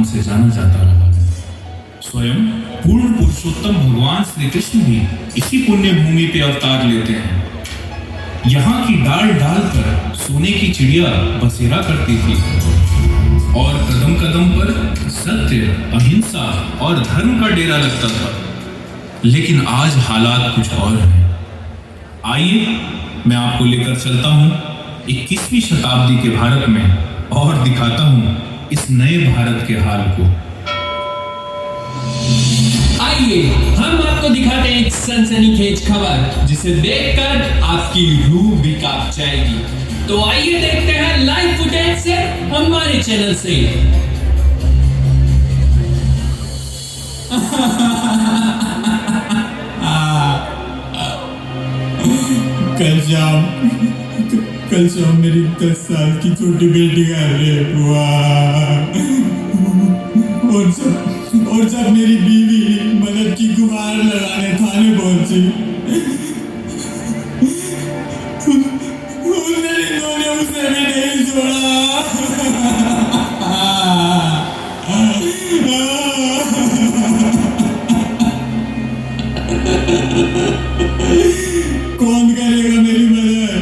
से जाना जाता रहा है। स्वयं पूर्ण पुरुषोत्तम भगवान श्री कृष्ण भी इसी पुण्य भूमि पे अवतार लेते हैं। यहाँ की डाल डाल पर सोने की चिड़िया बसेरा करती थी और कदम कदम पर सत्य, अहिंसा और धर्म का डेरा लगता था। लेकिन आज हालात कुछ और हैं। आइए मैं आपको लेकर चलता हूँ 21वीं शताब्दी के भारत में और दिखाता हूँ इस नए भारत के हाल को। आइए हम आपको दिखाते हैं एक सनसनीखेज खबर जिसे देखकर आपकी रूह भी कांप जाएगी। तो आइए देखते हैं लाइव फुटेज से हमारे चैनल से। कल शाम मेरी 10 साल की छोटी बेटी का रेप हुआ और जब मेरी बीवी मदद की गुहार लगाने थाने पहुंची, उन्होंने उसे भी नहीं छोड़ा। कौन करेगा मेरी मदद?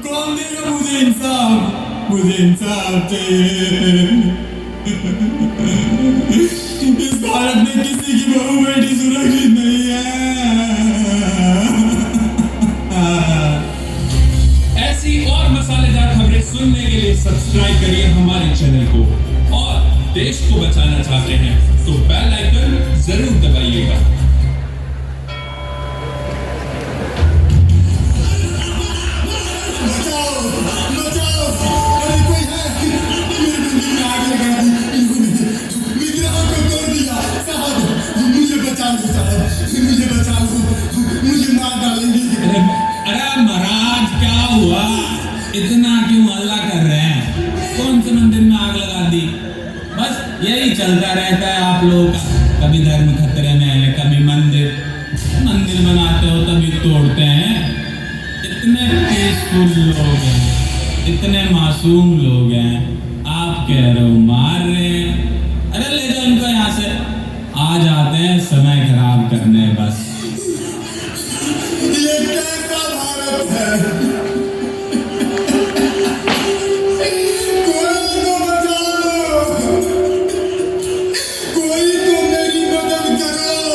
कौन देगा मुझे इंसाफ? मुझे इंसाफ चाहिए। इस भारत में किसी की बहू बेटी सुरक्षित नहीं है। ऐसी और मसालेदार खबरें सुनने के लिए सब्सक्राइब करिए हमारे चैनल को और देश को बचाना चाहते हैं तो बेल आइकन जरूर दबाइएगा। अरे महाराज क्या हुआ? इतना क्यों हल्ला कर रहे हैं? कौन से मंदिर में आग लगा दी? बस यही चलता रहता है आप लोग का। कभी धर्म खतरे में है, कभी मंदिर बनाते हो तभी तोड़ते हैं। इतने पीसफुल लोग हैं, इतने मासूम लोग हैं, आप कह रहे हो मार रहे हैं। अरे ले जाओ इनको यहाँ से। आ जाते हैं समय खराब करने बस। ये कैसा भारत है? कोई तो बचाओ, कोई तो मेरी मदद करो।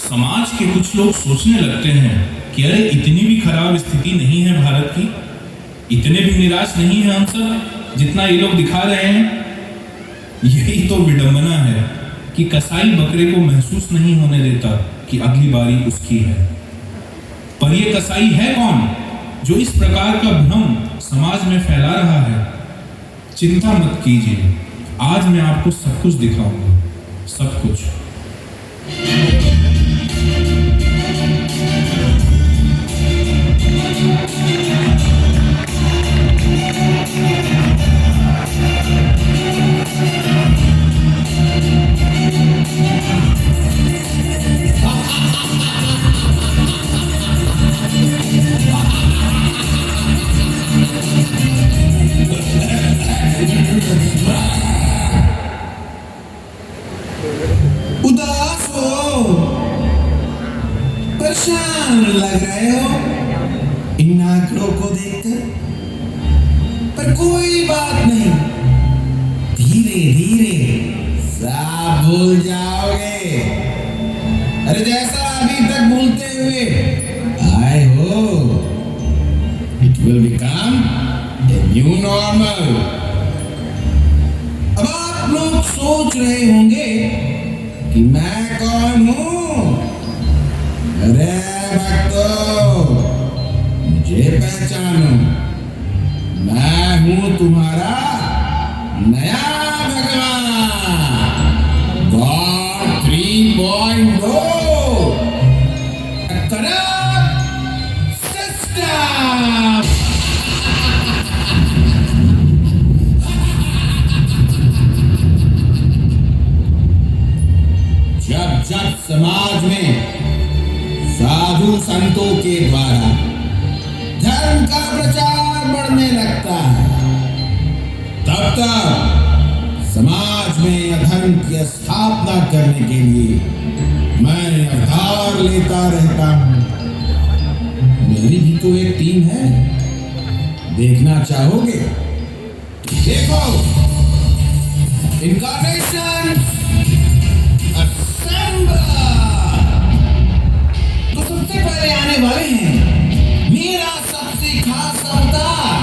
समाज के कुछ लोग सोचने लगते हैं कि अरे इतनी भी खराब स्थिति नहीं है भारत की, इतने भी निराश नहीं है हम सब जितना ये लोग दिखा रहे हैं। यही तो विडंबना है कि कसाई बकरे को महसूस नहीं होने देता कि अगली बारी उसकी है। पर ये कसाई है कौन जो इस प्रकार का भ्रम समाज में फैला रहा है? चिंता मत कीजिए, आज मैं आपको सब कुछ दिखाऊंगा, सब कुछ। परेशान लग रहे हो इन आंकड़ों को देखकर, पर कोई बात नहीं, धीरे धीरे सब भूल जाओगे। अरे जैसा अभी तक भूलते हुए आए हो, it will become a new normal. अब आप लोग सोच रहे होंगे कि मैं कौन हूं? अरे भक्तों, मुझे पहचानो, मैं हूं तुम्हारा नया भगवान, गॉड 3.0 सिस्टम। जब जब समाज में साधु संतों के द्वारा धर्म का प्रचार बढ़ने लगता है, तब तक समाज में अधर्म की स्थापना करने के लिए मैं अवतार लेता रहता हूं। मेरी भी तो एक टीम है, देखना चाहोगे तो देखो। Incarnation assemble. तो सबसे पहले आने वाले हैं मेरा सबसे खास अवतार,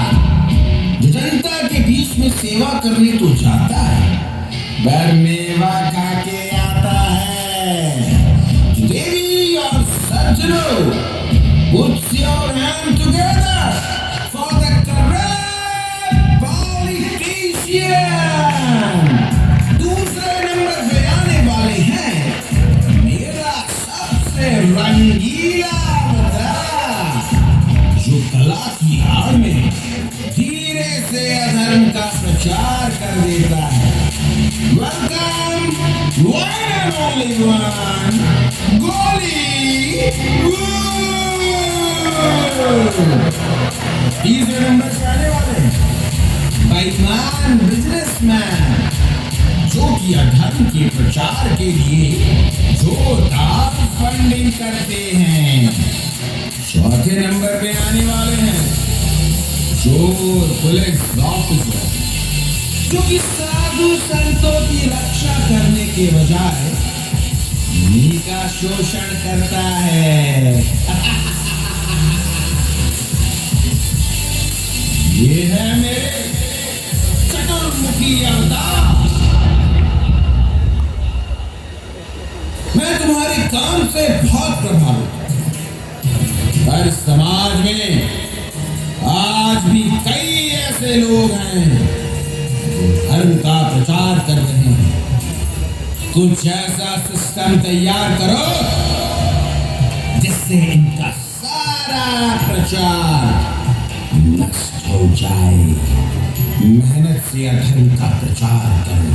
जो जनता के बीच में सेवा करने तो जाता है, पर मेवा खा के आता है। देवी और सज्जनों, put your hand together for the correct politician। दूसरे नंबर पे आने वाले हैं मेरा सबसे रंगीला अवतार, जो कला की आड़ में धीरे से अधर्म का प्रचार कर देता है। Welcome one and only one, गोली। तीसरे नंबर पे आने वाले बेईमान बिजनेसमैन, जो कि अधर्म के प्रचार के लिए जोरदार फंडिंग करते हैं। चौथे नंबर पे आने वाले हैं चोर पुलिस ऑफिसर, जो कि साधु संतों की रक्षा करने के बजाय उन्हीं का शोषण करता है। ये है मेरे चतुर्मुखी अवतार। मैं तुम्हारे काम से बहुत प्रभावित हूं, पर समाज में आज भी कई ऐसे लोग हैं जो धर्म का प्रचार कर रहे हैं। कुछ ऐसा सिस्टम तैयार करो जिससे इनका सारा प्रचार नष्ट हो जाए। मेहनत से अधर्म का प्रचार करो।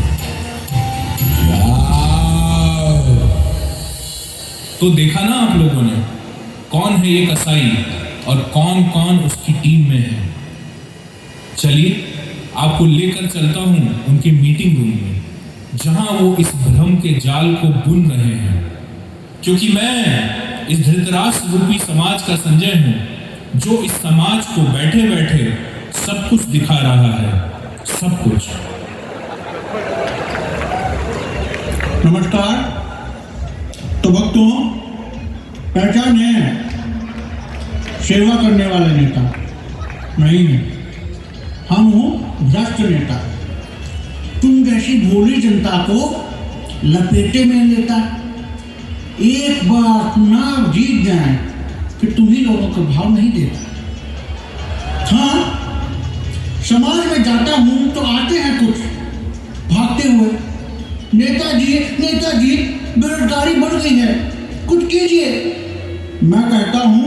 तो देखा ना आप लोगों ने, कौन है ये कसाई और कौन कौन उसकी टीम में है। चलिए आपको लेकर चलता हूं उनके मीटिंग रूम में, जहां वो इस भ्रम के जाल को बुन रहे हैं। क्योंकि मैं इस धृतराष्ट्र रूपी समाज का संजय हूं, जो इस समाज को बैठे बैठे सब कुछ दिखा रहा है, सब कुछ। नमस्कार। तो भक्तों, पहचान है सेवा करने वाले नेता नहीं है, हम हूँ भ्रष्ट नेता। तुम जैसी भोली जनता को लपेटे में लेता, एक बार चुनाव जीत जाए फिर तुम ही लोगों को भाव नहीं देता। हाँ, समाज में जाता हूं तो आते हैं कुछ भागते हुए, नेताजी नेताजी बेरोजगारी बढ़ गई है, कुछ कीजिए। मैं कहता हूं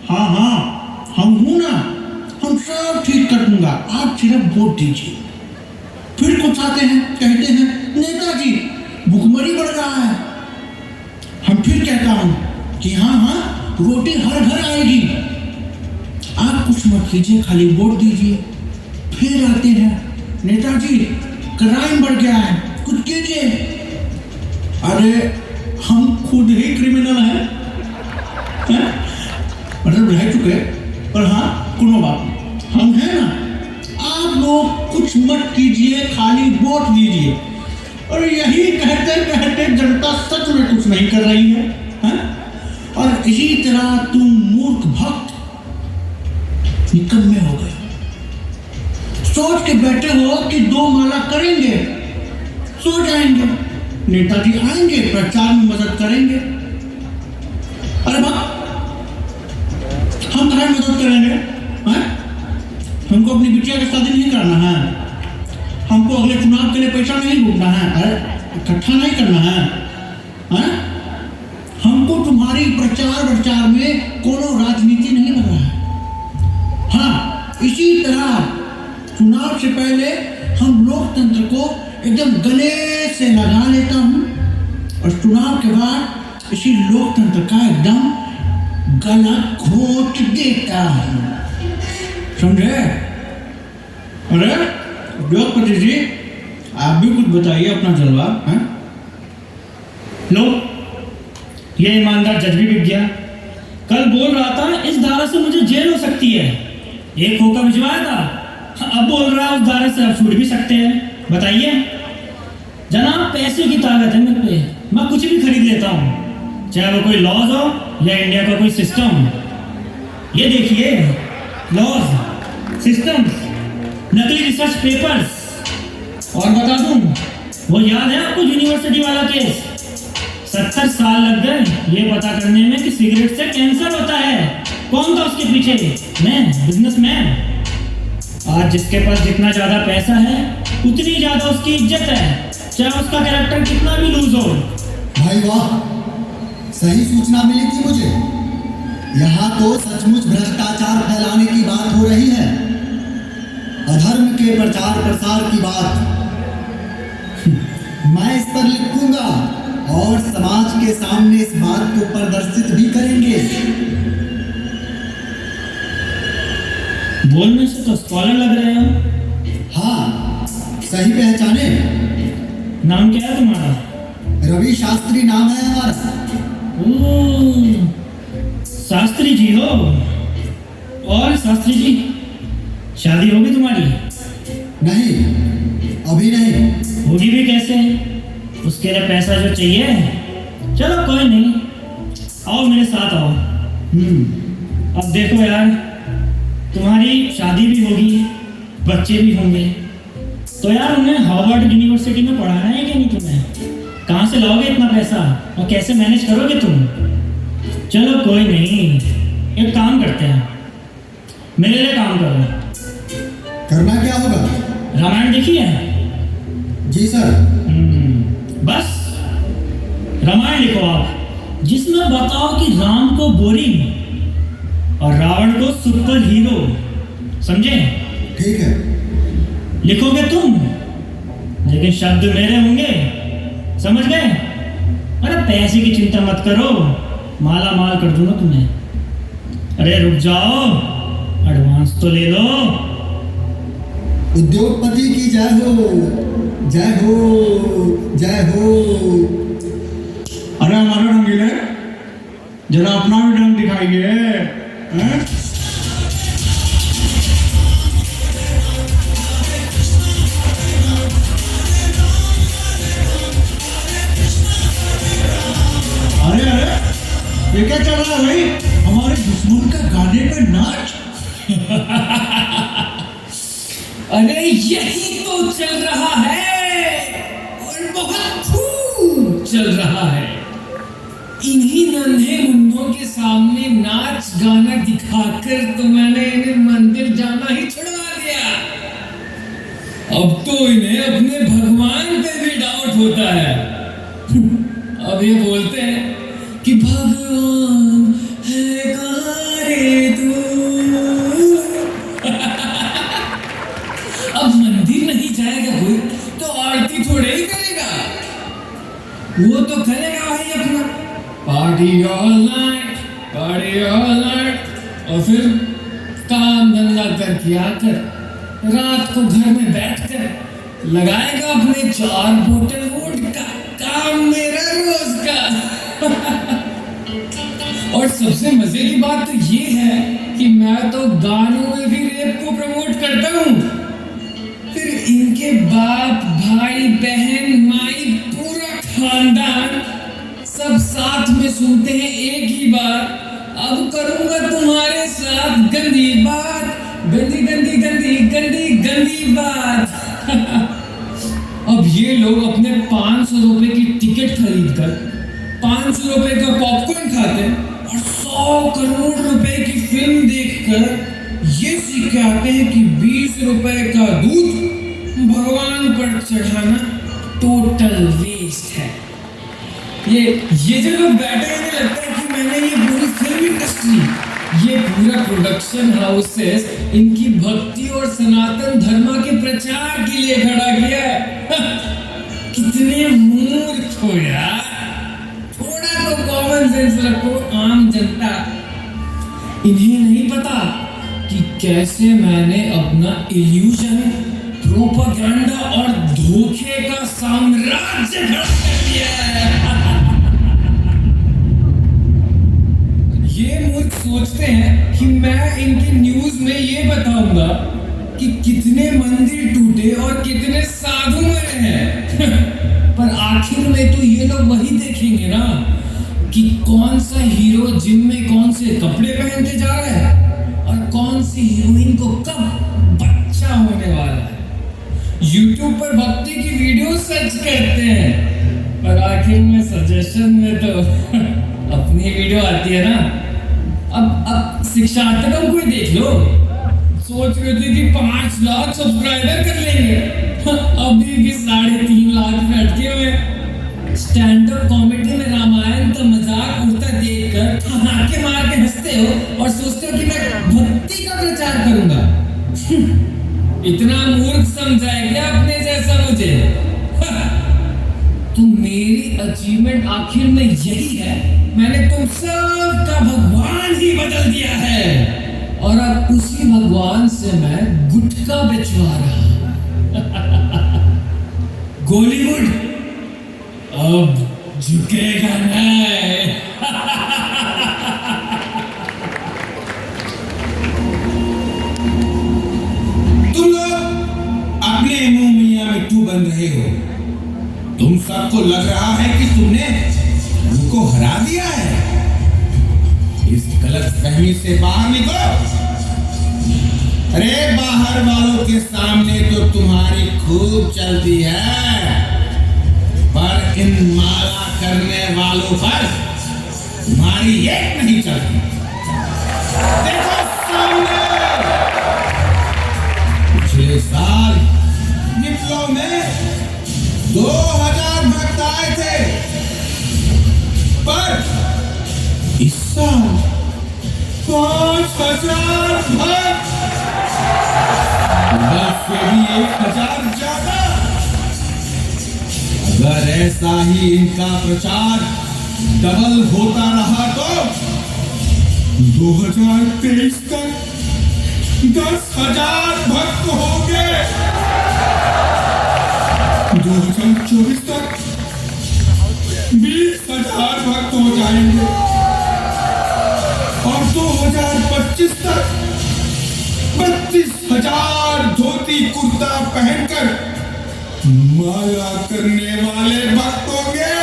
हाँ हाँ हम हूं ना, हम सब ठीक कर दूंगा, आप सिर्फ वोट दीजिए। फिर कुछ आते हैं कहते हैं नेताजी भुखमरी बढ़ रहा है। हम फिर कहता हूं कि हाँ हाँ रोटी हर घर आएगी, आप कुछ मत कीजिए, खाली वोट दीजिए। फिर आते हैं नेताजी क्राइम बढ़ गया है, कुछ कीजिए। अरे हम खुद ही क्रिमिनल हैं, कीजिए। और यही कहते कहते जनता सच में कुछ नहीं कर रही है, हैं? और इसी तरह तुम मूर्ख भक्त निकम्मे हो गए। सोच के बैठे हो कि 2 माला करेंगे, सो जाएंगे, नेताजी आएंगे, प्रचार में मदद करेंगे। अरे बाप, हम तुम्हारी मदद करेंगे, हैं? हमको अपनी बिटिया की शादी नहीं करना है, हमको अगले चुनाव के लिए पैसा नहीं लूटना है, अरे इकट्ठा नहीं करना है, हैं? हमको तुम्हारी प्रचार में कोनो राजनीति नहीं लग रहा है। हाँ, इसी तरह चुनाव से पहले हम लोकतंत्र को एकदम गले से लगा लेता हूँ और चुनाव के बाद इसी लोकतंत्र का एकदम गला घोट देता हूँ, समझे? अरे उद्योगपति जी, आप भी कुछ बताइए अपना जलवा, हैं? लो, ये ईमानदार जज भी बिक गया। कल बोल रहा था इस धारा से मुझे जेल हो सकती है, एक होकर भिजवाया था, अब बोल रहा है उस धारा से अब छूट भी सकते हैं। बताइए जनाब, पैसे की ताकत है मेरे पे, मैं कुछ भी खरीद लेता हूँ, चाहे वो कोई लॉज हो या इंडिया का कोई सिस्टम। ये देखिए, लॉज, सिस्टम्स, नकली रिसर्च पेपर्स। और बता दूं, वो याद है आपको यूनिवर्सिटी वाला केस? 70 साल लग गए ये पता करने में कि सिगरेट से कैंसर होता है। कौन था उसके पीछे? मैं, बिजनेसमैन। आज जिसके पास जितना ज्यादा पैसा है उतनी ज्यादा उसकी इज्जत है, चाहे उसका कैरेक्टर कितना भी लूज हो। भाई वाह, सही सूचना मिली थी मुझे। यहाँ तो सचमुच भ्रष्टाचार फैलाने की बात हो रही है, अधर्म के प्रचार प्रसार की बात। मैं इस पर लिखूंगा और समाज के सामने इस बात को प्रदर्शित भी करेंगे। बोलने से तो स्कॉलर लग रहे हो। हाँ, सही पहचाने। नाम क्या है तुम्हारा? रवि शास्त्री नाम है हमारा। ओह, शास्त्री जी हो। और शास्त्री जी, शादी होगी तुम्हारी? नहीं, अभी नहीं। होगी भी कैसे? उसके लिए पैसा जो चाहिए। चलो कोई नहीं, आओ मेरे साथ आओ। अब देखो यार, तुम्हारी शादी भी होगी, बच्चे भी होंगे, तो यार उन्हें हार्वर्ड यूनिवर्सिटी में पढ़ाना है कि नहीं तुम्हें? कहाँ से लाओगे इतना पैसा और कैसे मैनेज करोगे तुम? चलो कोई नहीं, एक काम करते हैं, मेरे लिए काम करो। करना क्या होगा? रामायण देखी है? जी सर। बस रामायण लिखो आप, जिसमें बताओ कि राम को बोरिंग और रावण को सुपर हीरो, समझे? ठीक है। लिखोगे तुम, लेकिन शब्द मेरे होंगे, समझ गए? अरे पैसे की चिंता मत करो, माला माल कर दूंगा तुम्हें। अरे रुक जाओ, एडवांस तो ले लो। उद्योगपति की जय हो, जय हो, जय हो। अरे हमारे रंगीले, जरा अपना भी ढंग दिखाइए, हैं? अरे अरे, ये क्या चल रहा है भाई? हमारे दुश्मन का गाने पे नाच। अरे यही तो चल रहा है, और बहुत खूब चल रहा है। इन्हीं नन्हे मुन्नों के सामने नाच गाना दिखाकर तो मैंने इन्हें मंदिर जाना ही छुड़वा दिया। अब तो इन्हें अपने भगवान पे भी डाउट होता है। अब ये बोलते हैं कि भगवान है कहाँ रे तू। अब मंदिर नहीं जाएगा कोई तो आरती थोड़े ही करेगा, वो तो करेगा भाई अपना पार्टी ऑल नाइट, और फिर काम धंधा करके आकर रात को घर में बैठकर लगाएगा अपने 4 बोतल वोडका। काम मेरा रोज का। और सबसे मजे की बात तो ये है कि मैं तो गानों में भी रेप को प्रमोट करता हूँ। फिर इनके बाप, भाई, बहन, माई, पूरा खानदान सब साथ में सुनते हैं एक ही बात, अब करूंगा तुम्हारे साथ गंदी बात, गंदी गंदी गंदी गंदी गंदी बात। अब ये लोग अपने 500 रुपए की टिकट खरीद कर 500 रुपए का पॉपकॉर्न खाते हैं और 100 करोड़ रुपए की फिल्म देखकर ये सीख के आते हैं कि 20 रुपए का दूध भगवान पर चढ़ाना टोटल वेस्ट है। ये जो लोग बैठे हैं, इन्हें लगता है कि मैंने ये पूरी फिल्म इंडस्ट्री, ये पूरा प्रोडक्शन हाउसेस इनकी भक्ति और सनातन धर्म के प्रचार के लिए खड़ा किया है। कितने मूर्ख हो यार, थोड़ा तो कॉमन सेंस रखो आम जनता। इन्हें नहीं पता कि कैसे मैंने अपना इल्यूजन, प्रोपेगेंडा और धोखे का साम्राज्य खड़ा कर दिया है। ये मूर्ख सोचते हैं कि मैं इनकी न्यूज में ये बताऊंगा कि कितने मंदिर टूटे और कितने साधु मरे हैं। पर आखिर में तो ये लोग वही देखेंगे ना कि कौन सा हीरो जिम में कौन से कपड़े पहन के जा रहा है और कौन सी हीरोइन को कब बच्चा होने वाला है। YouTube पर भक्ति की वीडियो सर्च करते हैं और आखिर में सजेशन में तो अपनी वीडियो आती है ना। अब शिक्षार्थकों को ही देख लो, सोच रहे थे कि 5 लाख सब्सक्राइबर कर लेंगे, अभी भी 3.5 लाख पे अटके हुए। स्टैंड अप कॉमेडी में रामायण का मजाक उड़ता देखकर हाके मार के हंसते हो और सोचते हो कि मैं भक्ति का प्रचार करूंगा। इतना मूर्ख समझा है क्या अपने जैसा मुझे? तो मेरी अचीवमेंट आखिर में यही है, मैंने तुम सब का भगवान ही बदल दिया है और अब उसी भगवान से मैं गुटखा बेचवा रहा। बॉलीवुड अब झुकेगा नहीं। तुम लोग अपने मुंह मियां मिट्टू बन रहे हो। तुम सबको लग रहा है कि तुमने उनको हरा दिया है। इस गलत फहमी से बाहर निकलो। अरे बाहर वालों के सामने तो तुम्हारी खूब चलती है, पर इन माला करने वालों पर तुम्हारी एक नहीं चलती। देखो सामने, पिछले साल विप्लव में 2000 भक्त आए थे, पर इस साल 5000 भक्त, से भी 1000 ज्यादा। अगर ऐसा ही इनका प्रचार डबल होता रहा तो 2023 तक 10,000 भक्त होंगे, 2024 तक 20,000 भक्त हो जाएंगे और 2025 तक 32,000 धोती कुर्ता पहनकर माला करने वाले भक्त होंगे।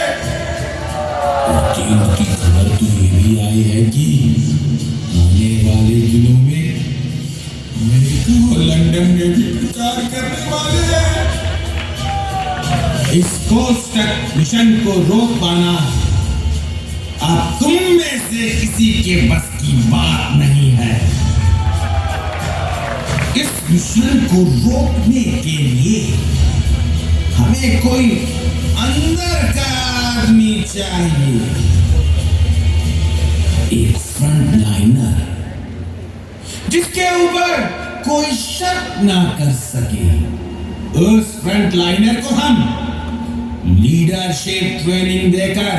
की खबर तो ये भी आई है कि आने वाले दिनों में अमेरिका और लंदन में भी प्रचार करने वाले हैं। इस कोस्ट मिशन को रोक पाना अब तुम में से किसी के बस की बात नहीं है। इस मिशन को रोकने के लिए हमें कोई अंदर का आदमी चाहिए, एक फ्रंट लाइनर जिसके ऊपर कोई शक ना कर सके। उस फ्रंट लाइनर को हम लीडरशिप ट्रेनिंग देकर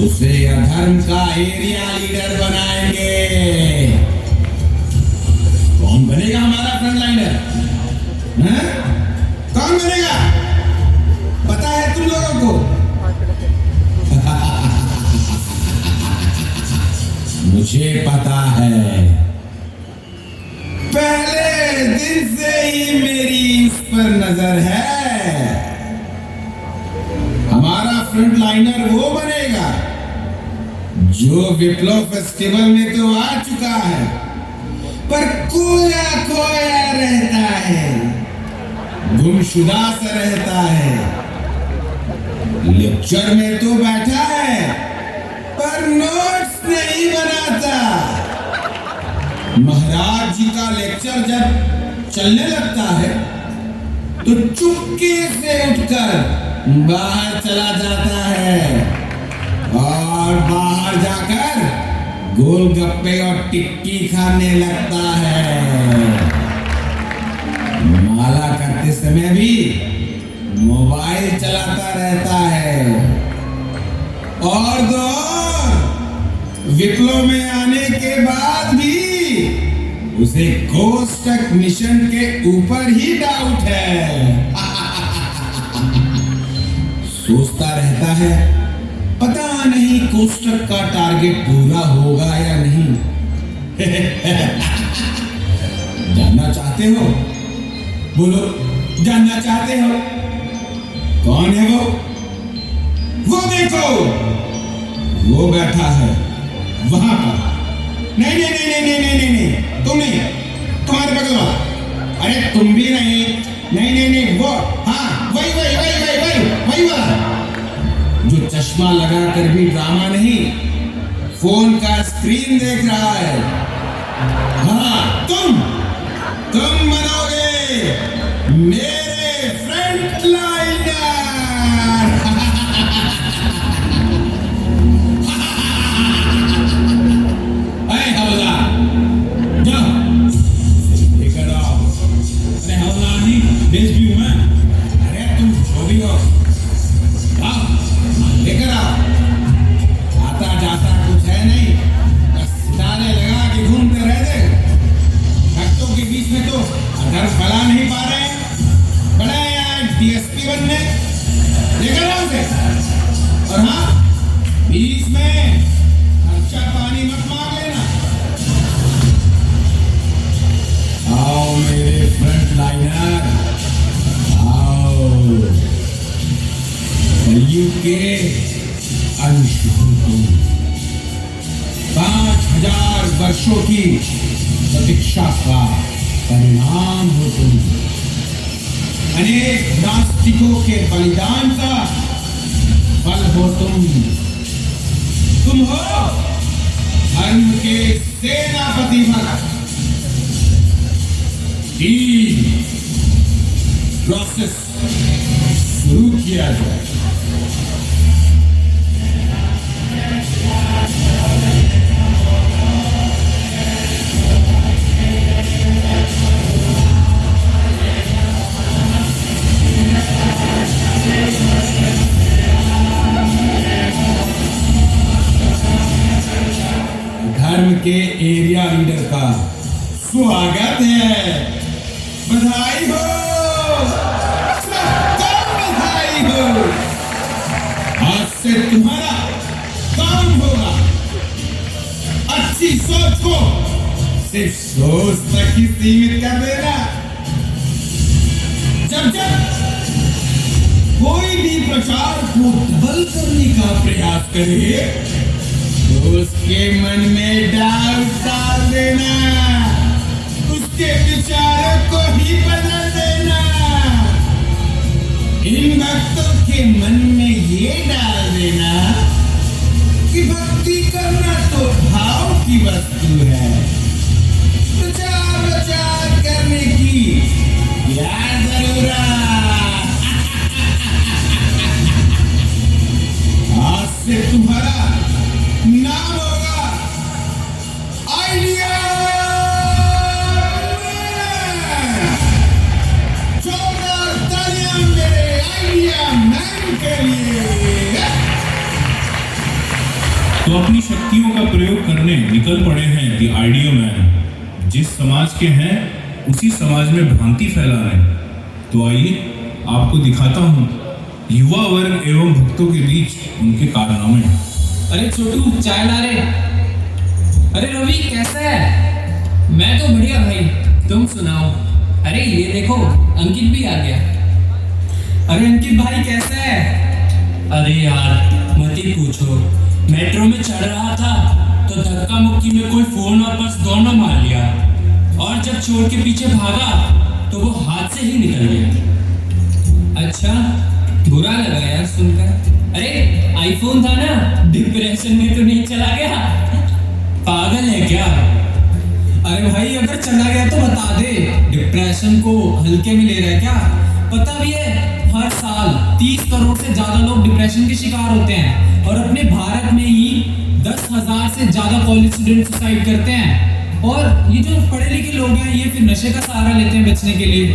उसे अधर्म का एरिया लीडर बनाएंगे। कौन बनेगा हमारा फ्रंट लाइनर? कौन बनेगा? पता है तुम लोगों को? मुझे पता है। पहले दिन से ही मेरी मेरी उस पर नजर है। हमारा फ्रंट लाइनर वो बनेगा जो विप्लव फेस्टिवल में तो आ चुका है, पर खोया खोया रहता है, गुमशुदा सा रहता है। लेक्चर में तो बैठा है, पर नोट्स नहीं बनाता। महाराज जी का लेक्चर जब चलने लगता है तो चुपके से उठकर बाहर चला जाता है और बाहर जाकर गोलगप्पे और टिक्की खाने लगता है। माला करते समय भी मोबाइल चलाता रहता है। और दो विप्लव में आने के बाद भी उसे कोष्टक मिशन के ऊपर ही डाउट है। सोचता रहता है पता नहीं कोष्टक का टारगेट पूरा होगा या नहीं। जानना चाहते हो? बोलो, जानना चाहते हो? कौन है वो? वो देखो, वो बैठा है वहां पर। नहीं नहीं नहीं नहीं नहीं नहीं नहीं, तुम नहीं, तुम्हारे बगल वाला। अरे तुम भी नहीं, नहीं नहीं नहीं, वो, हाँ वही वही वही वही वही वही वाला जो चश्मा लगाकर भी ड्रामा नहीं, फोन का स्क्रीन देख रहा है। हाँ तुम बनोगे मेरे फ्रंट लाइनर। अरे हवलदार जाओ लेकर आओ। अरे हवलदार जी, बेच भी हूं मैं। अरे तुम जो भी हो लेकर आओ। आता जाता कुछ है नहीं, बस सितारे लगा के घूमते रहते। भक्तों के बीच में तो अधर फैला नहीं पा रहे हैं। बड़े यहाँ डीएसपी बनने, लेकर आओ उसे। और हाँ, बीच में खर्चा पानी मत मांग लेना। आओ मेरे फ्रंट लाइनर, आओ। कलयुग के अंश हो तुम। 5000 वर्षों की प्रतीक्षा का परिणाम हो तुम। अनेक नास्तिकों के बलिदान का फल हो तुम। तुम हो धर्म के सेनापति भक्त। प्रोसेस शुरू किया जाए। धर्म के एरिया लीडर का स्वागत है। बधाई हो, सबको बधाई हो। आज से तुम्हारा काम होगा अच्छी सोच को सिर्फ सोच तक ही सीमित कर देना। जब जब कोई भी प्रचार को डबल करने का प्रयास करे तो उसके मन में डाउट डाल देना, उसके विचारों को ही बदल देना। इन भक्तों के मन में ये डाल देना कि भक्ति करना तो भाव की वस्तु है, प्रचार करने की क्या जरूरत। आज से तुम्हारा नाम होगा आइडिया मैन। जोरदार तालियां मेरे आइडिया मैन के लिए। तो अपनी शक्तियों का प्रयोग करने निकल पड़े हैं द आइडिया मैन। जिस समाज के हैं उसी समाज में भ्रांति फैला रहे हैं। तो आइए आपको दिखाता हूँ युवा वर्ग एवं भक्तों के बीच उनके कारनामे। अरे छोटू, चाय ला रे। अरे रवि, कैसा है? मैं तो बढ़िया भाई, तुम सुनाओ। अरे ये देखो, अंकित भी आ गया। अरे अंकित भाई कैसे है? अरे यार मत ही पूछो, मेट्रो में चढ़ रहा था तो धक्का मुक्की में कोई फोन और पर्स दोनों मार लिया, और जब चोर के पीछे भागा तो वो हाथ से ही निकल गया। अच्छा, बुरा लगा यार सुनकर। अरे आईफोन था ना, डिप्रेशन में तो नहीं चला गया? पागल है क्या? अरे भाई अगर चला गया तो बता दे, डिप्रेशन को हल्के में ले रहा है क्या? पता भी है हर साल 30 करोड़ से ज्यादा लोग डिप्रेशन के शिकार होते हैं, और अपने भारत में ही 10,000 से ज्यादा कॉलेज स्टूडेंट सुसाइड करते हैं। और ये जो पढ़े लिखे लोग हैं ये फिर नशे का सहारा लेते हैं बचने के लिए,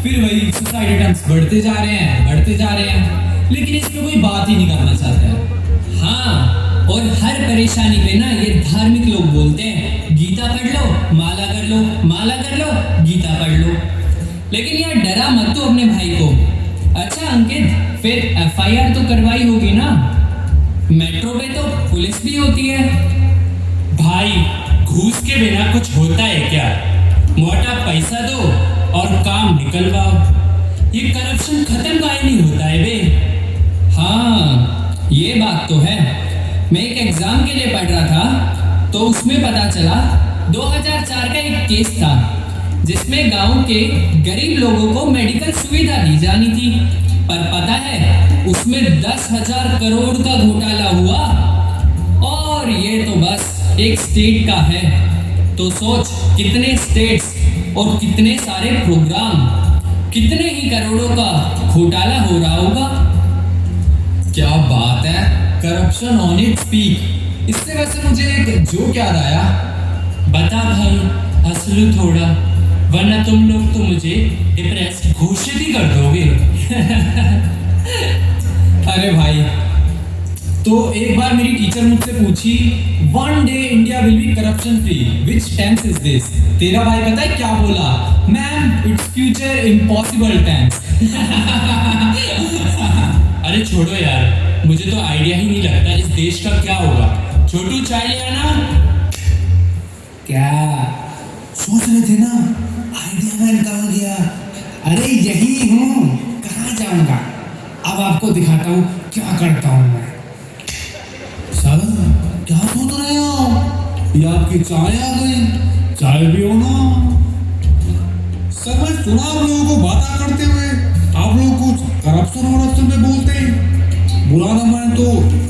फिर वही सुसाइड अटेम्प्ट्स बढ़ते जा रहे हैं, लेकिन इस पे कोई बात ही नहीं करना चाहता है। हाँ, और हर परेशानी पे ना ये धार्मिक लोग बोलते हैं गीता पढ़ लो, माला कर लो, माला कर लो, गीता पढ़ लो। लेकिन यार डरा मत तू अपने भाई को। अच्छा अंकित, फिर FIR तो करवाई होगी ना? मेट्रो पे तो पुलिस भी होती है। भाई घूस के बिना कुछ होता है क्या? मोटा पैसा दो और काम निकलवाओ। ये करप्शन खत्म काहे नहीं होता है बे? हाँ ये बात तो है। मैं एक एग्जाम के लिए पढ़ रहा था तो उसमें पता चला 2004 का एक केस था जिसमें गांव के गरीब लोगों को मेडिकल सुविधा दी जानी थी, पर पता है उसमें 10,000 करोड़ का घोटाला हुआ, और ये तो बस एक स्टेट का है। तो सोच कितने स्टेट्स और कितने सारे प्रोग्राम, कितने ही करोड़ों का घोटाला हो रहा होगा। क्या बात है, करप्शन ऑन इट्स पीक। इससे वैसे मुझे एक जोक याद आया। बता भाई, हंस लो थोड़ा, वरना तुम लोग तो मुझे डिप्रेस्ड घोषित ही कर दोगे। अरे भाई, तो एक बार मेरी टीचर मुझसे पूछी, one day India will be corruption free, which tense is this? तेरा भाई पता है क्या बोला? Ma'am it's future impossible tense. अरे छोड़ो यार, मुझे तो आइडिया ही नहीं लगता इस देश का क्या होगा। छोटू चाय ले आना। क्या सोच रहे थे ना, आइडिया मैन कहाँ गया? अरे यही हूँ, कहाँ जाऊंगा? अब आपको दिखाता हूँ क्या करता हूँ मैं। सर क्या सोच रहे हो? ये आपकी चाय आ गई, चाय पियो ना। सर मैं सुना आप लोगों को बातें करते हुए, आप लोग कुछ करप्शन पे बोलते हैं। बुलाना मैं तो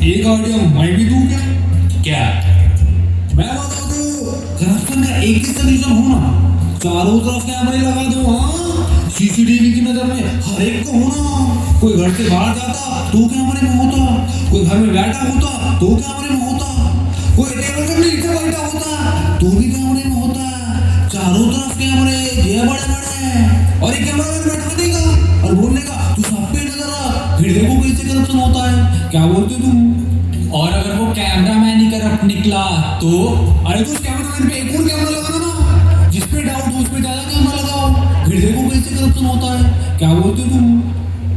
एक आइडिया मैं भी दूं क्या? मैं बता दूं, करप्शन का एक ही सलूशन होना, चारों तरफ कैमरे लगा दो। हाँ, CCTV की नजर में हर एक को होना। कोई घर से बाहर जाता तो कैमरे में होता, कोई घर में बैठा होता तो कैमरे में होता, कोई टेबल पे नीचे बैठा होता तो भी कैमरे में होता। चारों तरफ कैमरे, ये बड़े बड़े, और एक कैमरा मैन बैठा देगा और बोलेगा तू सब पे नजर आ, फिर देखो कैसे करप्शन होता है। क्या बोलते तुम? और अगर वो कैमरामैन ही करप्ट निकला तो? अरे तो उस कैमरामैन पे एक और कैमरा लगाना ना, जिस पे डाउट हो उस पे ज्यादा कैमरा लगाओ, फिर देखो कैसे करप्शन होता है। क्या बोलते तुम?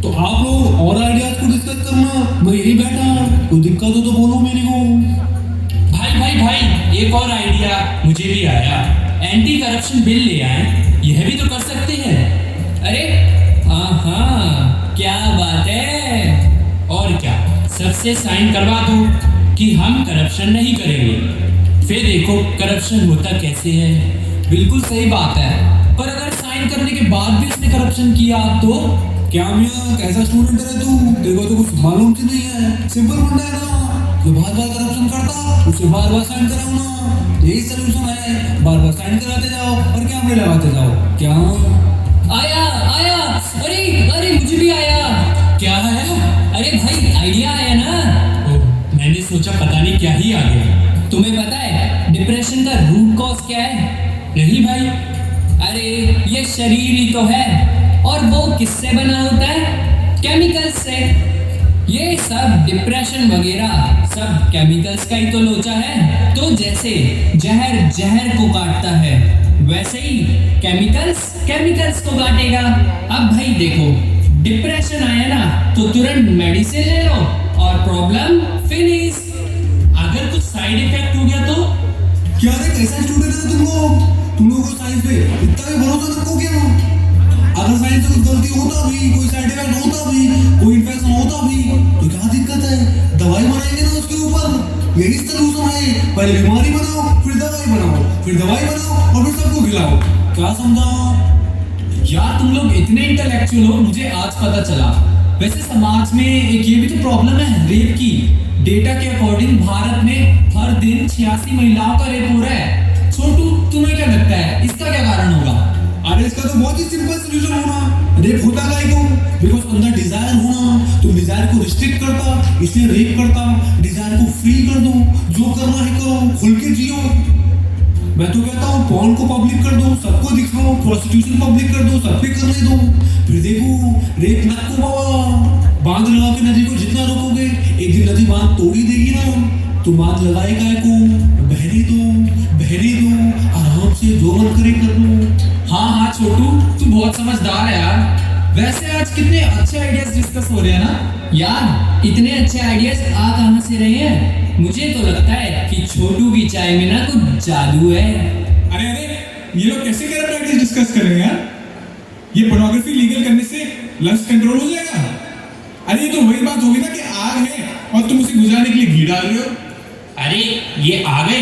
तो आप लोग और आइडियाज को डिस्कस करना, मैं यही बैठा हूँ, कोई दिक्कत हो तो बोलो मेरे को। भाई एक और आइडिया मुझे भी आया। एंटी करप्शन बिल ले आए, यह भी तो कर सकते हैं। अरे हाँ, क्या बात है। और क्या, सबसे साइन करवा दो कि हम करप्शन नहीं करेंगे, फिर देखो करप्शन होता कैसे है। बिल्कुल सही बात है, पर अगर साइन करने के बाद भी उसने करप्शन किया तो? क्या मियाँ, कैसा स्टूडेंट है तू? देखो तो कुछ मालूम की नहीं है। सिंपल बंदा है ना, जो बार बार करप्शन करता उसे बार बार साइन कराओ ना, यही सोल्यूशन है। बार बार साइन कराते जाओ और कैमरे लगाते जाओ। क्या आया, अरे मुझे भी आया। क्या है? अरे भाई आइडिया आया ना। मैंने सोचा पता नहीं क्या ही आ गया। तुम्हें पता है डिप्रेशन का रूट कॉज क्या है? नहीं भाई। अरे ये शरीर ही तो है, और वो किससे बना होता है? केमिकल्स से। ये सब डिप्रेशन वगैरह सब केमिकल्स का ही तो लोचा है। तो जैसे जहर को काटता है, वैसे ही केमिकल्स को काटेगा। अब भाई देखो, डिप्रेशन आया ना तो तुरंत मेडिसिन ले लो और प्रॉब्लम फिनिश। अगर कुछ साइड इफेक्ट हो गया तो? क्या रे, कैसा स्टूडेंट है तुम लोग? तुम लोगों को साइंस पे इतना भी भरोसा रखो क्या? अगर साइंस से कुछ गलती होता भी, कोई साइड इफेक्ट होता भी, कोई इन्फेक्शन होता भी, तो क्या दिक्कत है? दवाई बनाएंगे ना उसके ऊपर। यही सलूशन है, पहले बीमारी बनाओ, फिर दवाई बनाओ, फिर दवाई बनाओ और फिर सबको खिलाओ। क्या समझा? यार तुम लोग इतने इंटेलेक्चुअल हो, मुझे आज पता चला। वैसे समाज में एक ये भी तो प्रॉब्लम है रेप की। डेटा के अकॉर्डिंग भारत में हर दिन 86 महिलाओं का रेप हो रहा है। छोटू तुम्हें क्या लगता है इसका क्या कारण होगा? अरे इसका तो बहुत ही सिंपल सलूशन होना। रेप होता काहे को? बिकॉज अंदर डिजायर होना। तुम डिजायर को रिस्ट्रिक्ट करता, इसलिए रेप करता। डिजायर को फ्री कर दो, जो करना है करो, खुल के जियो। मैं तो कहता हूँ पॉर्न को पब्लिक कर दो, सबको दिखाओ। प्रोस्टिट्यूशन पब्लिक कर दो, सब पे करने दो। फिर देखो रेप नक को बाबा बांध लगा के नदी को जितना रोकोगे, एक दिन नदी बांध तोड़ ही देगी ना। तो बांध लगाए काहे को? बहने दो, आराम से जो मन करे कर लो। हाँ छोटू तू बहुत समझदार है यार। वैसे आज कितने अच्छे आइडियाज डिस्कस हो रहे हैं ना यार। इतने अच्छे आइडियाज आ कहाँ से रहे हैं? मुझे तो लगता है कि छोटू की चाय में ना कुछ जादू है। अरे ये लोग कैसे करंट प्रैक्टिस डिस्कस कर रहे हैं यार? ये पोर्नोग्राफी लीगल करने से लंग्स कंट्रोल हो जाएगा? अरे ये तो वही बात होगी ना कि आग है और तुम उसे बुझाने के लिए घी डाल रहे हो। अरे ये आ गए,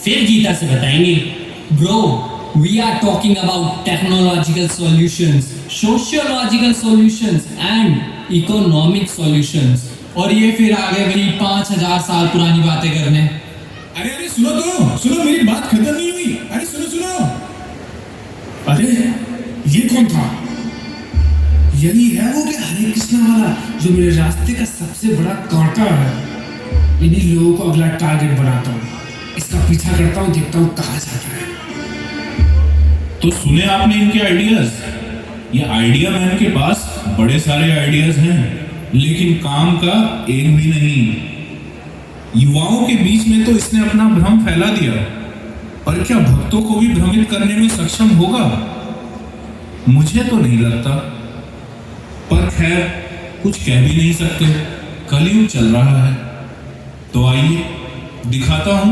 फिर गीता से बताएंगे। Bro, we are talking about technological solutions, sociological solutions and economic solutions. और ये फिर आगे वही 5000 साल पुरानी बातें करने। अरे सुनो तो, सुनो मेरी बात खत्म नहीं हुई। अरे सुनो। अरे ये कौन था? यही है वो क्या हरे कृष्णा वाला जो मेरे रास्ते का सबसे बड़ा कांटा है। इन्हीं लोगों को अगला टारगेट बनाता हूँ, इसका पीछा करता हूँ, देखता हूँ कहाँ जाता है। तो सुने आपने इनके आइडियाज? ये आइडिया मैन के पास बड़े सारे आइडियाज हैं, लेकिन काम का एक भी नहीं। युवाओं के बीच में तो इसने अपना भ्रम फैला दिया, पर क्या भक्तों को भी भ्रमित करने में सक्षम होगा? मुझे तो नहीं लगता, पर खैर कुछ कह भी नहीं सकते, कलयुग चल रहा है। तो आइए दिखाता हूं।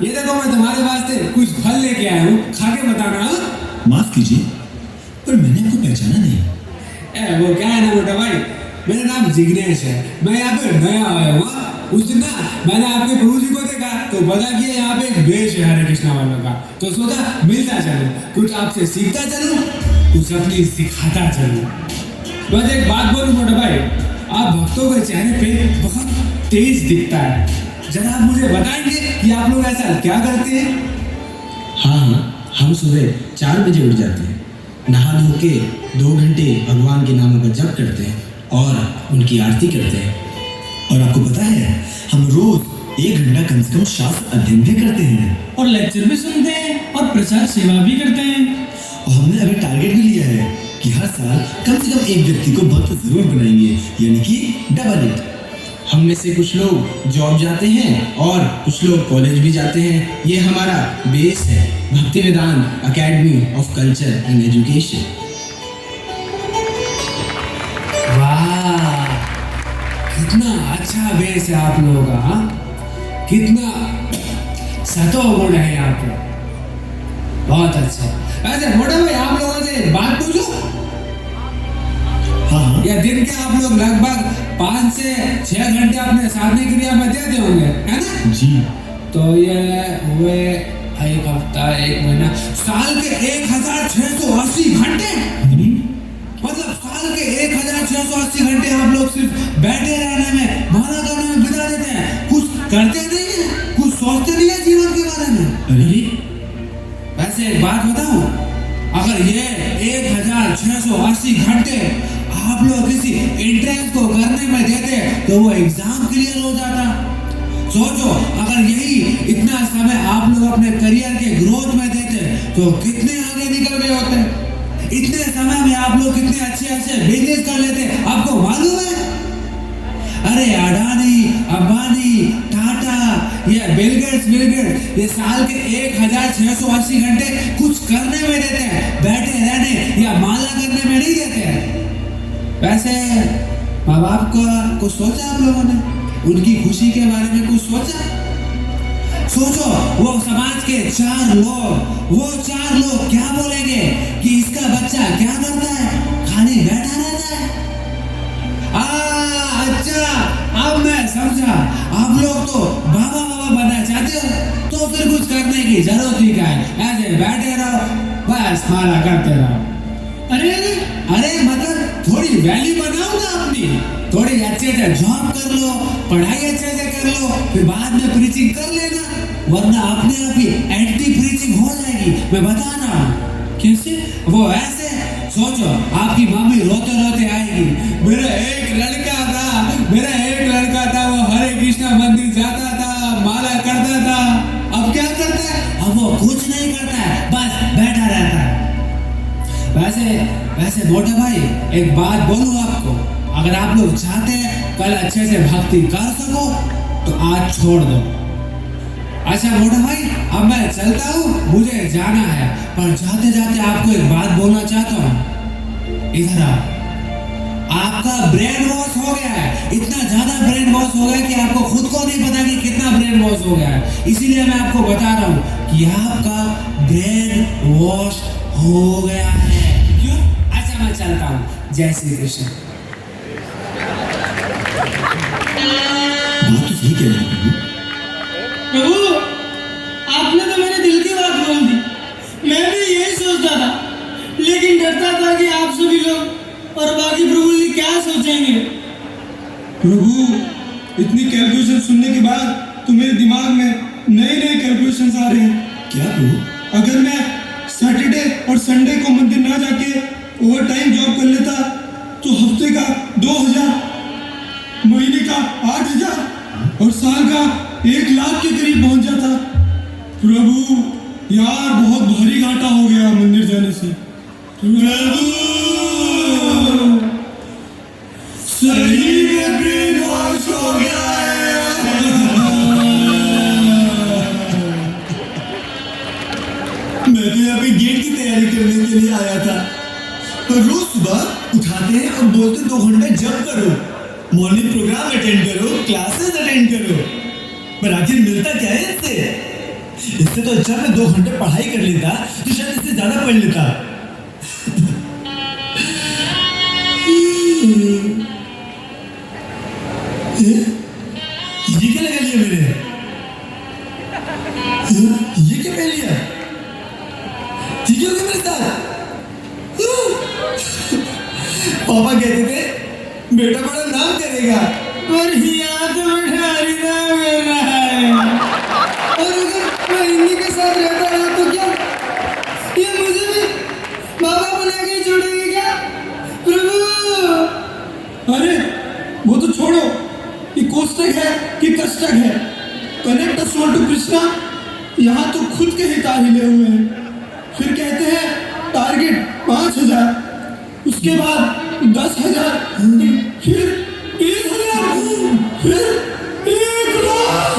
ये देखो मैं तुम्हारे वास्ते कुछ फल लेके आया हूँ, खा के बताना। माफ कीजिए, पर मैंने आपको पहचाना नहीं। वो क्या है ना मोटा भाई, मेरा नाम जिग्नेश है। मैं यहाँ पे नया आया हूँ। उस दिन ना मैंने आपके गुरु जी को देखा तो पता किया यहाँ पे एक बेच है हरे कृष्णा वालों का। तो सोचा मिलता चलूं, कुछ आपसे सीखता चलूं, कुछ अपनी सिखाता चलूं। बस एक बात बोलूं मोटा भाई, आप भक्तों के चेहरे पे बहुत तेज दिखता है। जरा आप मुझे बताएंगे कि आप लोग ऐसा क्या करते हैं? हाँ, हम सुबह 4 बजे उठ जाते हैं, नहा धो के 2 घंटे भगवान के नामों का जप करते हैं और उनकी आरती करते हैं। और आपको पता है हम रोज 1 घंटा कम से कम शास्त्र अध्ययन भी करते हैं और लेक्चर भी सुनते हैं और प्रचार सेवा भी करते हैं। और हमने अभी टारगेट भी लिया है कि हर साल कम से कम एक व्यक्ति को भक्त जरूर बनाएंगे, यानी कि डबल इट। हम में से कुछ लोग जॉब जाते हैं और कुछ लोग कॉलेज भी जाते हैं। ये हमारा बेस है, Bhakti Vedanta academy of culture and education. वाह, कितना अच्छा बेस है आप लोगों का। हाँ? कितना सतो गुण है यहाँ पे, बहुत अच्छा। ऐसे मोटा भाई आप लोगों से बात पूछूं? हाँ। या दिन के आप लोग लगभग 5 से 6 घंटे अपने साधना क्रिया में देते होंगे, है ना? जी। तो ये हुए 1 हफ्ता, 1 महीना, साल के 1680 घंटे। मतलब साल के 1680 घंटे आप लोग सिर्फ बैठे रहने में, माला करने में बिता देते हैं, कुछ करते नहीं है, कुछ सोचते नहीं है जीवन के बारे में। अरे वैसे एक बात बताऊं, अगर ये 1680 घंटे आप लोग किसी एंट्रेंस को करने में देते तो वो एग्जाम क्लियर हो जाता। सोचो अगर यही इतना समय आप लोग अपने करियर के ग्रोथ में देते तो कितने आगे निकल गए होते। इतने समय में आप लोग कितने अच्छे अच्छे बिजनेस कर लेते, आपको मालूम है? अरे अडानी, अंबानी, टाटा, ये बिल गेट्स ये साल के 1680 घंटे कुछ करने में देते हैं, बैठे रहने या माला करने में नहीं देते हैं। वैसे माँ बाप का कुछ सोचा आप लोगों ने? उनकी खुशी के बारे में कुछ सोचा? सोचो वो समाज के चार लोग क्या बोलेंगे कि इसका बच्चा क्या करता है, खाली बैठा रहता है। अच्छा, अब मैं समझा, आप लोग तो बाबा बनना चाहते हो, तो फिर कुछ करने की जरूरत ही क्या है, ऐसे बैठे रहो, बस माला करते रहो। अरे मतलब थोड़ी वैल्यू बनाओ ना अपनी, थोड़ी अच्छे से जॉब कर लो, पढ़ाई अच्छे से कर लो, फिर बाद में प्रीचिंग कर लेना, वरना अपने आप ही एंटी प्रीचिंग हो जाएगी। मैं बता रहा हूँ। कैसे? वो ऐसे सोचो, आपकी मम्मी रोते रोते आएगी, मेरा एक लड़का था, वो हरे कृष्णा मंदिर जाता था, माला करता था, अब क्या करता है? अब वो कुछ नहीं करता है, बस बैठा रहता है। वैसे मोटा भाई, एक बात बोलूं आपको, अगर आप लोग चाहते हैं कल अच्छे से भक्ति कर सको तो आज छोड़ दो। अच्छा मोटा भाई, अब मैं चलता हूँ, मुझे जाना है, पर जाते जाते आपको एक बात बोलना चाहता हूँ। इधर आओ। आपका ब्रेन वॉश हो गया है, इतना ज्यादा ब्रेन वॉश हो गया कि आपको खुद को नहीं पता कि कितना ब्रेन वॉश हो गया है। इसीलिए मैं आपको बता रहा हूँ कि आपका ब्रेन वॉश हो गया है। क्यों? अच्छा मैं चलता हूँ। जय श्री कृष्ण। बात तो सही कह रहे हैं प्रभु, आपने तो मेरे दिल की बात बोल दी। मैं भी यही सोचता था, लेकिन डरता था कि आप सभी लोग और बाकी प्रभु जी क्या सोचेंगे। प्रभु, इतनी कैलकुलेशन सुनने के बाद तो मेरे दिमाग में नए कैलकुलेशन आ रहे हैं। क्या प्रभु? अगर मैं सैटरडे और संडे को मंदिर ना जाके ओवर टाइम जॉब कर लेता तो हफ्ते का 2000, महीने का 8000 और साल का 1 लाख के करीब पहुंच जाता। प्रभु यार, बहुत भारी घाटा हो गया मंदिर जाने से। प्रभु, सही में ब्रेन वॉश हो गया है। मैं तो यहाँ पे गेट की तैयारी करने के लिए आया था, पर रोज सुबह उठाते हैं और बोलते 2 घंटे जब करो, मॉर्निंग प्रोग्राम अटेंड करो, क्लासेस अटेंड करो, पर आखिर मिलता क्या है इससे तो अच्छा मैं 2 घंटे पढ़ाई कर लेता तो शायद इससे ज्यादा पढ़ लेता। ये क्या लगा लिया मैंने? ये क्या पहन लिया? ठीक है मेरे साथ। पापा कहते थे बेटा बड़ा नाम करेगा, पर यहाँ तो बैठा हरिनाम कर रहा है। और अगर मैं इन्हीं के साथ रहता रहा तो क्या ये मुझे भी बाबा बना के छोड़ेंगे क्या प्रभु? अरे वो तो छोड़ो, ये कोष्टक है कि कष्टक है, connect us all to Krishna. यहाँ तो खुद के ही तार हिले हुए हैं। फिर कहते हैं टारगेट 5000, उसके बाद 10,000, फिर 1,000, फिर 1 लाख।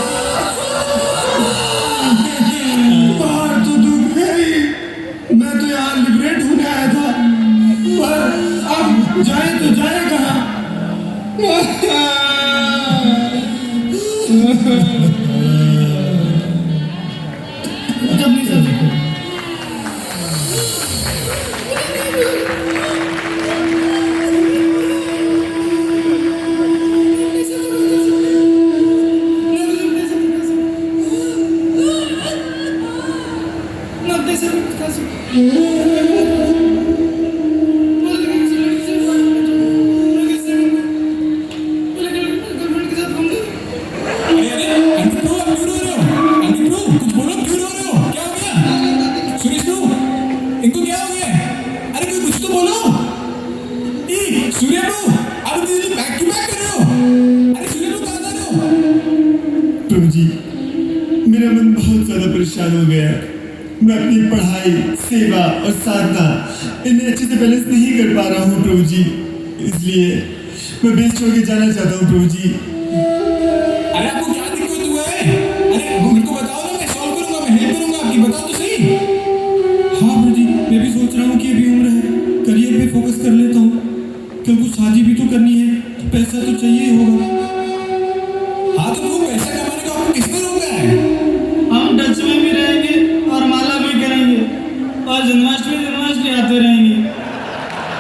बाहर तो दुख है ही, मैं तो यहाँ लिबरेट होने आया था, पर अब जाए तो जाए कहाँ? जब नहीं समझे प्रभु जी, मेरा मन बहुत ज्यादा परेशान हो गया है। मैं अपनी पढ़ाई, सेवा और साधना इन्हें अच्छे से बैलेंस नहीं कर पा रहा हूँ प्रभु जी, इसलिए मैं बेस छोड़ के जाना चाहता हूँ प्रभु जी। अरे आपको क्या दिक्कत हुआ है? अरे मेरे को बताओ ना, मैं सॉल्व करूंगा, मैं हेल्प करूंगा आपकी, बताओ तो सही। हाँ प्रभु जी, मैं भी सोच रहा हूँ कि अभी उम्र है, करियर पे फोकस कर लेता हूँ, कल कुछ शादी भी तो करनी है, पैसा तो चाहिए ही होगा। हाँ, तो वो पैसा कमाने को आपको किसने रोका है? हम डच में भी रहेंगे और माला भी करेंगे और जन्माष्टमी आते रहेंगे।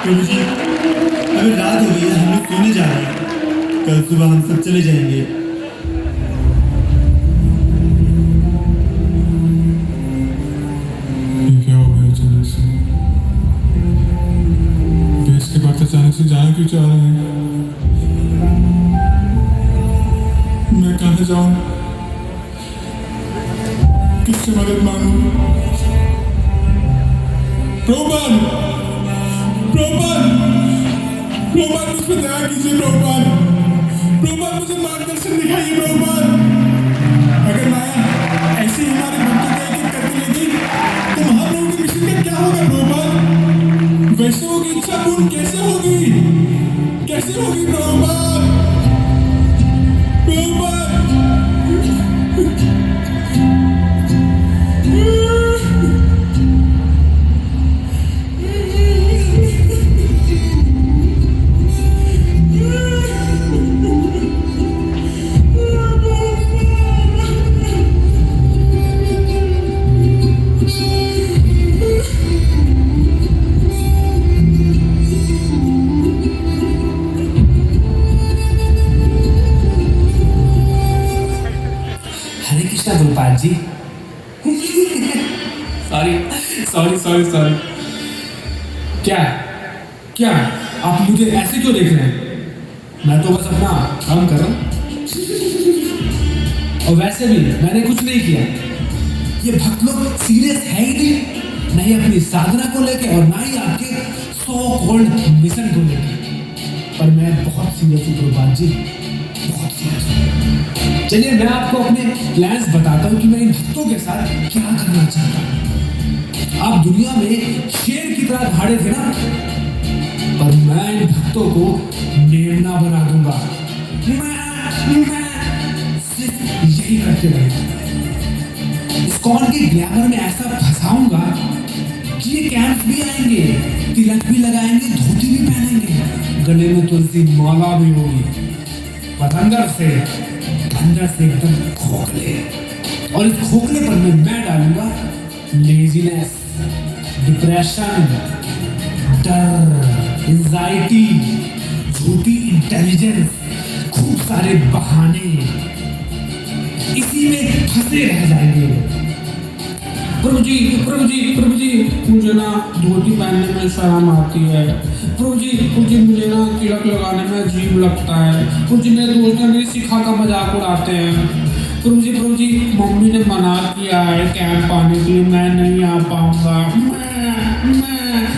प्रभु जी, अभी रात हो गई है, हम लोग सोने जा रहे हैं। कल सुबह हम सब चले जाएंगे। ये क्या हो गया अचानक से? बेस के बाद अचानक से जाना क्यों चाह रहे हैं? मैं कहाँ जाऊं? किससे मदद मांगूं? प्रभुपाद, प्रभुपाद, प्रभुपाद मुझ पर दया कीजिए। प्रभुपाद, प्रभुपाद मुझे मार्गदर्शन दिखाइए। प्रभुपाद, अगर माया ऐसे ही हमारे भक्तों को एक-एक करके लेगी तो महाप्रभु के मिशन का क्या होगा? प्रभुपाद, वैष्णवों की इच्छा पूर्ण कैसे होगी? कैसे होगी प्रभुपाद? प्रभुपाद, हरे कृष्णा गुरुपाद जी। सॉरी। क्या क्या आप मुझे ऐसे क्यों देख रहे हैं? मैं तो बस अपना काम कर रहा हूँ। और वैसे भी मैंने कुछ नहीं किया। ये भक्त लोग सीरियस है ही नहीं, नहीं अपनी साधना को लेके और ना ही आपके सो कॉल्ड मिशन को लेके। पर मैं बहुत सीरियस हूँ गुरुपाद जी, बहुत सीरियस हूँ। चलिए मैं आपको अपने प्लान्स बताता हूँ कि मैं इन भक्तों के साथ क्या करना चाहता हूँ। आप दुनिया में शेर की तरह भाड़े थे ना, पर मैं इन भक्तों को मेमना बना दूंगा। मैं सिर्फ यही करते रहेगा। इस्कॉन के ग्लैमर में ऐसा फंसाऊंगा कि ये कैंप भी आएंगे, तिलक भी लगाएंगे, धोती भी पहनेंगे, गले में तुलसी माला भी होगी, पर अंदर से एकदम खोखले। और इस खोखलेपन में मैं डालूंगा लेजीनेस, डिप्रेशन, डर, एंजाइटी, झूठी इंटेलिजेंस, खूब सारे बहाने। इसी में फंसे रह जाएंगे। प्रभु जी, मुझे ना धोती पहनने में शर्म आती है। प्रभु जी, मुझे ना तिलक लगाने में अजीब लगता है। प्रभु जी, मेरे दोस्त मेरी शिखा का मजाक उड़ाते हैं। प्रभु जी, मम्मी ने मना किया है कैंप आने के लिए, मैं नहीं आ पाऊंगा।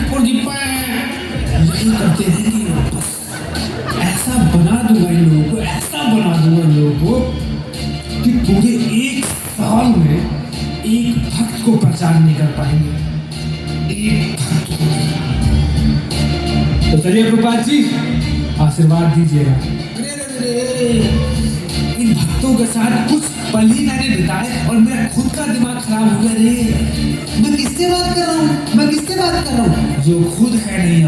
प्रभु जी, यही करते रहेंगे। ऐसा बना दूंगा इन लोगों को, कि पूरे एक साल में एक भक्त को प्रचार नहीं कर पाएंगे। एक भक्त को। तो चलिए प्रभुपाद जी, आशीर्वाद दीजिएगा। अरे, इन भक्तों के साथ कुछ पल ही मैंने बिताए और मेरा खुद का दिमाग खराब हो गया। रे, मैं किससे बात कर रहा हूँ? जो खुद है नहीं।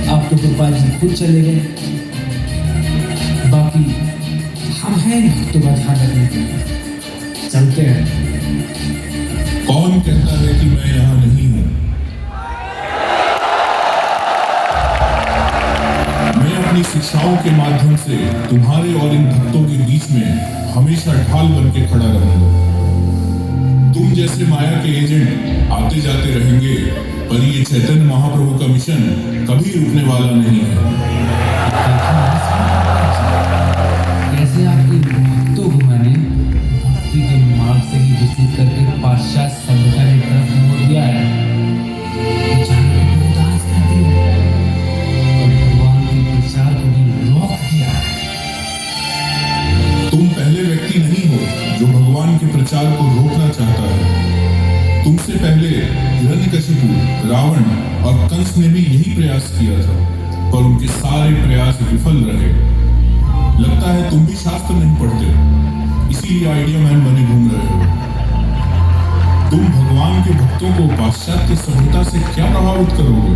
अब तो प्रभुपाद जी खुद चले गए। बाकी हम हैं भक्तों का ध्यान रखने के लिए। चलते हैं। कौन कहता है कि मैं यहाँ नहीं हूँ? मैं अपनी शिक्षाओं के माध्यम से तुम्हारे और इन भक्तों के बीच में हमेशा ढाल बन के खड़ा रहूंगा। तुम जैसे माया के एजेंट आते जाते रहेंगे, पर ये चैतन्य महाप्रभु का मिशन कभी रुकने वाला नहीं है। कैसे आपके भक्तों को मैंने भक्ति के मार्ग से ही विचलित करके पाश्चात्य सभ्यता की तरफ मोड़ दिया है। जाने को उदास कर दिया और भगवान के प्रचार को भी रोक दिया। तुम पहले व्यक्ति नहीं हो जो भगवान के प्रचार को रोकना चाहता है। तुमसे पहले हिरण्यकशिपु, रावण और कंस ने भी यही प्रयास किया था, पर उनके सारे प्रयास विफल रहे। लगता है तुम भी शास्त्र नहीं पढ़ते, इसीलिए आइडिया मैन बने घूम रहे हो। तुम भगवान के भक्तों को पाश्चात्य सभ्यता से क्या प्रभावित करोगे?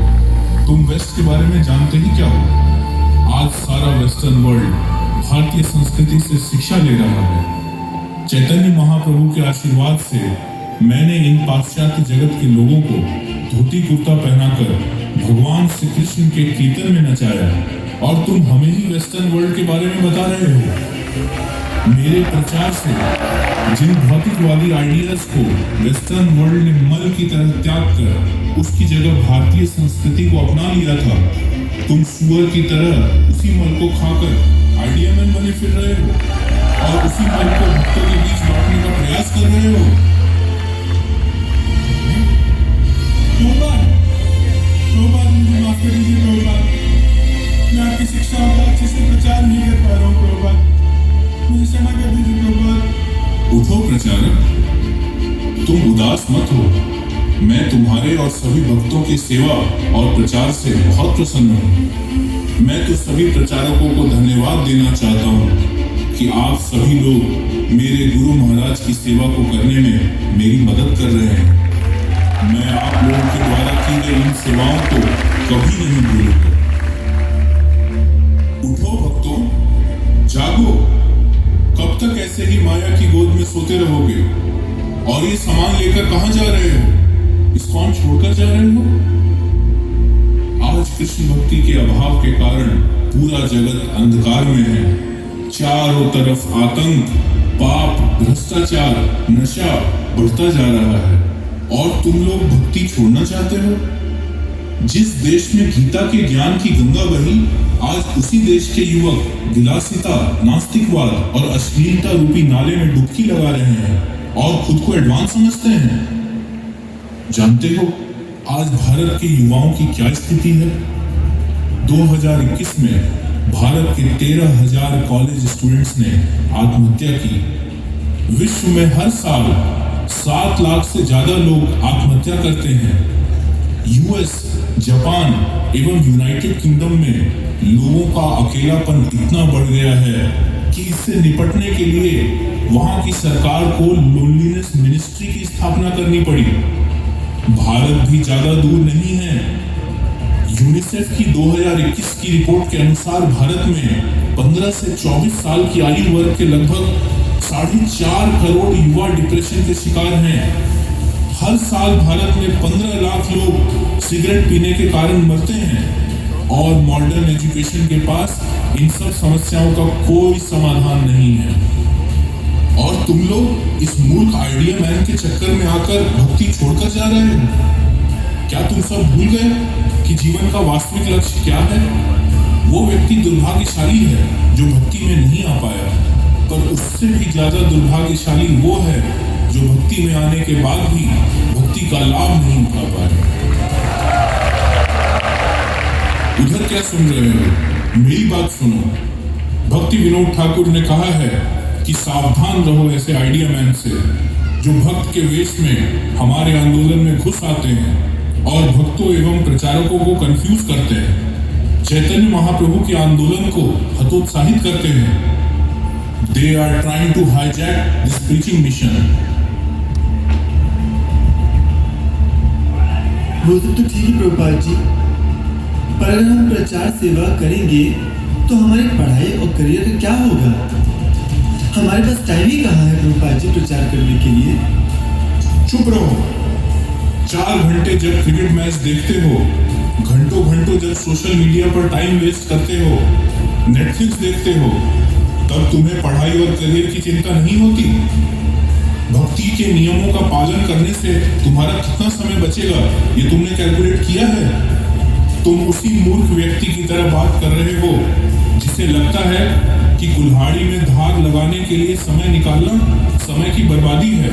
तुम वेस्ट के बारे में जानते ही क्या हो? आज सारा वेस्टर्न वर्ल्ड भारतीय संस्कृति से शिक्षा ले रहा है। चैतन्य महाप्रभु के आशीर्वाद से मैंने इन पाश्चात्य जगत के लोगों को धोती कुर्ता पहनाकर भगवान श्री कृष्ण के कीर्तन में नचाया, और तुम हमें ही वेस्टर्न वर्ल्ड के बारे में बता रहे हो। मेरे प्रचार से जिन भौतिकवादी आइडियाज को वेस्टर्न वर्ल्ड ने मल की तरह त्याग कर उसकी जगह भारतीय संस्कृति को अपना लिया था, तुम सुअर की तरह उसी मल को खाकर आइडिया मैन बने फिर रहे हो और उसी मल को भक्तों के बीच बांटने का प्रयास कर रहे हो। प्रभुपाद, मुझे माफ कर दीजिए प्रभुपाद, मैं आपकी शिक्षाओं का अच्छे से प्रचार नहीं कर पा रहा हूँ प्रभुपाद, मुझे क्षमा कर दीजिए प्रभुपाद। उठो प्रचारक, तुम उदास मत हो। मैं तुम्हारे और सभी भक्तों की सेवा और प्रचार से बहुत प्रसन्न हूँ। मैं तो सभी प्रचारकों को धन्यवाद देना चाहता हूँ कि आप सभी लोग मेरे गुरु महाराज की सेवा को करने में मेरी मदद कर रहे हैं। मैं आप लोगों के द्वारा की गई इन सेवाओं को कभी नहीं भूलूंगा। उठो भक्तों, जागो। कब तक ऐसे ही माया की गोद में सोते रहोगे? और ये सामान लेकर कहां जा रहे हो? इस्कॉन छोड़कर जा रहे हो? आज कृष्ण भक्ति के अभाव के कारण पूरा जगत अंधकार में है। चारों तरफ आतंक, पाप, भ्रष्टाचार, नशा बढ़ता जा रहा है, और तुम लोग भक्ति छोड़ना चाहते हो? जिस देश में गीता के ज्ञान की गंगा बही, आज उसी देश के युवक विलासिता, नास्तिकवाद और अश्लीलता रूपी नाले में डुबकी लगा रहे हैं और खुद को एडवांस समझते हैं। जानते हो आज भारत के युवाओं की क्या स्थिति है? 2021 में भारत के 13,000 कॉलेज स्टूडेंट्स ने आत्महत्या की। विश्व में हर साल 7 लाख से ज्यादा लोग आत्महत्या करते हैं। यूएस, जापान एवं यूनाइटेड किंगडम में लोगों का अकेलापन इतना बढ़ गया है कि इससे निपटने के लिए वहां की सरकार को लोनलीनेस मिनिस्ट्री की स्थापना करनी पड़ी। भारत भी ज्यादा दूर नहीं है। यूनिसेफ की 2021 की रिपोर्ट के अनुसार भारत में 15 से 24 साल की आयु वर्ग के लगभग 4.5 करोड़ युवा डिप्रेशन के शिकार हैं। हर साल भारत में 15 लाख लोग सिगरेट पीने के कारण मरते हैं, और मॉडर्न एजुकेशन के पास इन सब समस्याओं का कोई समाधान नहीं है। और तुम लोग इस मूर्ख आइडिया मैन के चक्कर में आकर भक्ति छोड़कर जा रहे हो। क्या तुम सब भूल गए कि जीवन का वास्तविक लक्ष्य क्या है? वो व्यक्ति दुर्भाग्यशाली है जो भक्ति में नहीं आ पाया, पर उससे भी ज्यादा दुर्भाग्यशाली वो है जो भक्ति में आने के बाद भी भक्ति का लाभ नहीं उठा पाया। उधर क्या सुन रहे हो? मेरी बात सुनो। भक्ति विनोद ठाकुर ने कहा है कि सावधान रहो ऐसे आइडिया मैन से जो भक्त के वेश में हमारे आंदोलन में घुस आते हैं और भक्तों एवं प्रचारकों को कंफ्यूज करते हैं, चैतन्य महाप्रभु के आंदोलन को हतोत्साहित करते हैं। They are trying to hijack this preaching mission. वो सब तो ठीक है प्रभुपाद जी, पर अगर हम प्रचार सेवा करेंगे तो हमारी पढ़ाई और करियर का क्या होगा? हमारे पास टाइम ही कहाँ है प्रभुपाद जी प्रचार करने के लिए? चुप रहो। 4 घंटे जब क्रिकेट मैच देखते हो, घंटों घंटों जब सोशल मीडिया पर टाइम वेस्ट करते हो, नेटफ्लिक्स देखते हो, तब तुम्हें पढ़ाई और करियर की चिंता नहीं होती? भक्ति के नियमों का पालन करने से तुम्हारा कितना समय बचेगा ये तुमने कैलकुलेट किया है? तुम उसी मूर्ख व्यक्ति की तरह बात कर रहे हो जिसे लगता है कि कुल्हाड़ी में धार लगाने के लिए समय निकालना समय की बर्बादी है।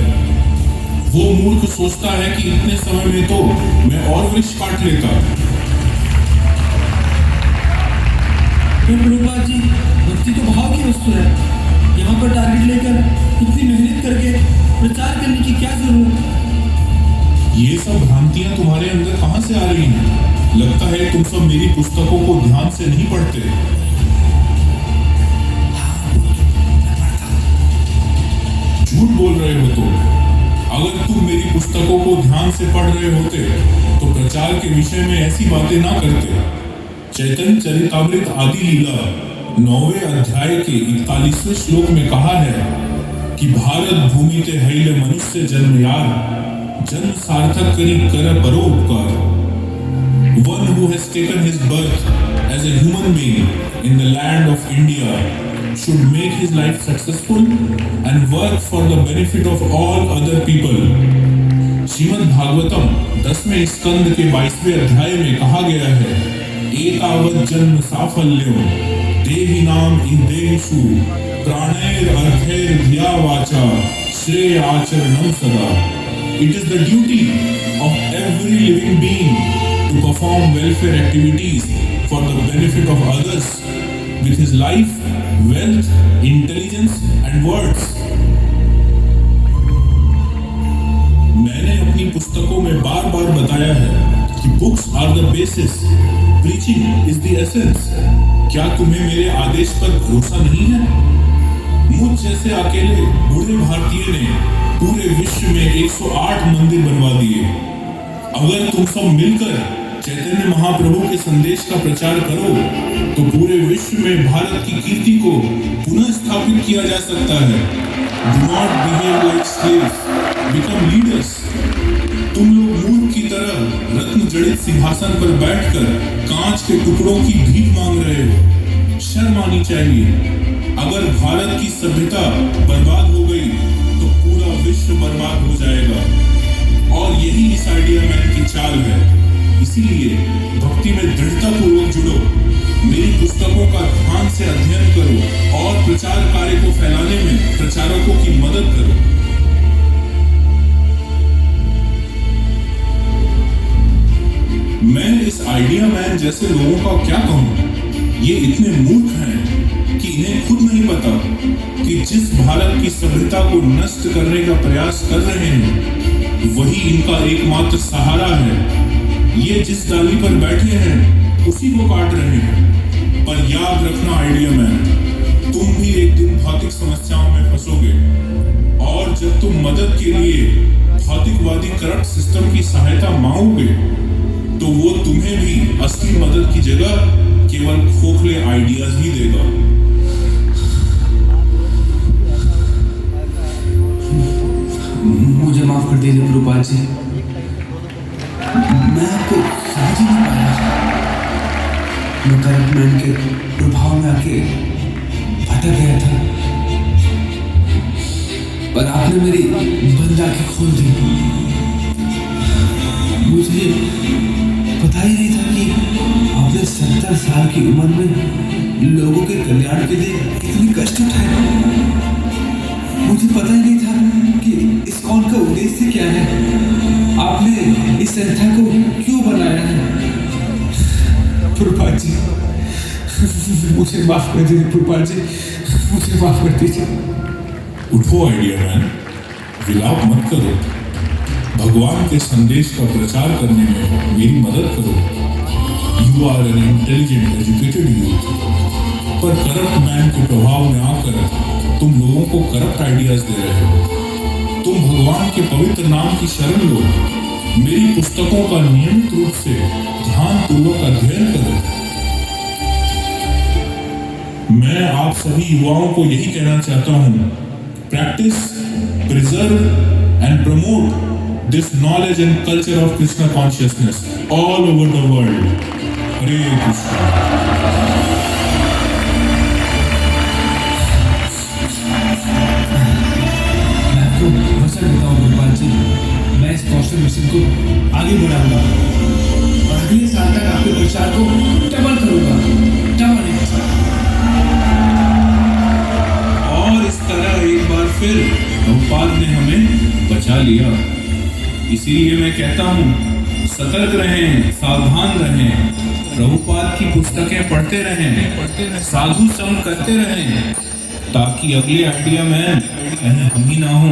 वो मूर्ख सोचता है कि इतने समय में तो मैं और वृक्ष काट लेता। प्रभुपाद जी, भक्ति तो भाव की वस्तु है। यहाँ पर टारगेट लेकर इतनी मेहनत करके प्रचार करने की क्या जरूरत? ये सब भ्रांतियां तुम्हारे अंदर कहां से आ रही हैं? लगता है तुम सब मेरी पुस्तकों को ध्यान से नहीं पढ़ते। झूठ बोल रहे हो तुम। अगर तुम मेरी पुस्तकों को ध्यान से पढ़ रहे होते तो प्रचार के विषय में ऐसी बातें ना करते। चैतन्य चरितामृत आदि लीला 9वें अध्याय के 41वें श्लोक में कहा है कि भारत भूमि ते हईले मनुष्य जन्म यार, जन्म सार्थक करी कर परोपकार। One who has taken his birth as a human being in the land of India should make his life successful and work for the benefit of all other people. Shrimad Bhagavatam 10वें स्कंद के 22वें अध्याय में कहा गया है, एतावत् जन्म साफल्यम देहिनाम इंद्रियेषु प्राणैर अर्थैर धिया वाचा श्रेय आचरणम सदा। It is the duty of every living being to perform welfare activities for the benefit of others with his life, wealth, intelligence and words. मैंने अपनी पुस्तकों में बार बार बताया है कि books are the basis, preaching is the essence. क्या तुम्हें मेरे आदेश पर भरोसा नहीं है? मुझ जैसे अकेले बूढ़े भारतीय ने पूरे विश्व में 108 मंदिर बनवा दिए। अगर तुम सब मिलकर चैतन्य महाप्रभु के संदेश का प्रचार करो तो पूरे विश्व में भारत की कीर्ति को पुनः स्थापित किया जा सकता है। Do not behave like slaves, become leaders. तुम लोग मूर्ख की तरह रत्न जड़ित सिंहासन पर बैठकर कांच के टुकड़ों की भीख मांग रहे हो। शर्म आनी चाहिए। अगर भारत की सभ्यता बर्बाद हो गई तो पूरा विश्व बर्बाद हो जाएगा और यही इस आइडिया मैन की चाल है। इसीलिए भक्ति में दृढ़ता पूर्वक जुड़ो, मेरी पुस्तकों का ध्यान से अध्ययन करो और प्रचार कार्य को फैलाने में प्रचारकों की मदद करो। मैं इस आइडिया मैन जैसे लोगों का क्या कहूं? ये इतने मूर्ख हैं कि इन्हें खुद नहीं पता कि जिस भारत की सभ्यता को नष्ट करने का प्रयास कर रहे हैं वही इनका एकमात्र सहारा है। ये जिस डाली पर बैठे हैं उसी को काट रहे हैं। पर याद रखना आइडिया मैन, तुम भी एक दिन भौतिक समस्याओं में फंसोगे और जब तुम मदद के लिए भौतिकवादी करप्ट सिस्टम की सहायता मांगोगे तो वो तुम्हें भी असली मदद की जगह केवल खोखले आइडियाज ही देगा। मुझे माफ कर दीजिए प्रभुपाद जी, मैं आपको समझ ही नहीं पाया। मैं करप्ट मैन के प्रभाव में आके भटक गया था, पर आपने मेरी बंद आंखें खोल दी। मुझे पता ही नहीं था कि आपने 70 साल की उम्र में लोगों के कल्याण के लिए इतनी कष्ट उठाए। मुझे पता ही नहीं था कि इस्कॉन का उद्देश्य क्या है, आपने इस संस्था को क्यों बनाया है। प्रभुपाद जी, मुझे माफ कर दीजिए प्रभुपाद जी, मुझे माफ कर दीजिए। उठो आइडिया मैन, विलाप मत करो, भगवान के संदेश का प्रचार करने में मेरी मदद करो। You are an intelligent educated youth, पर करप्ट मैन के प्रभाव में आकर तुम लोगों को करप्ट आइडियाज दे रहे हो। तुम भगवान के पवित्र नाम की शरण लो, मेरी पुस्तकों का नियमित रूप से ध्यानपूर्वक अध्ययन करो। मैं आप सभी युवाओं को यही कहना चाहता हूं, practice, preserve and promote this knowledge and culture of Krishna consciousness all over the world. Hare Krishna. मैं आपको वचन देता हूँ प्रभुपाद जी, मैं इस कौशल मिशन को आगे बढ़ाऊंगा और अगले साल तक आपके प्रचार को डबल करूंगा, डबल। और इस तरह एक बार फिर प्रभुपाद ने हमें बचा लिया। इसीलिए मैं कहता हूँ, सतर्क रहें, सावधान रहें, प्रभुपाद की पुस्तकें पढ़ते रहें, साधु संग करते रहें, ताकि अगले आइडिया मैन कहीं हम ही ना हो।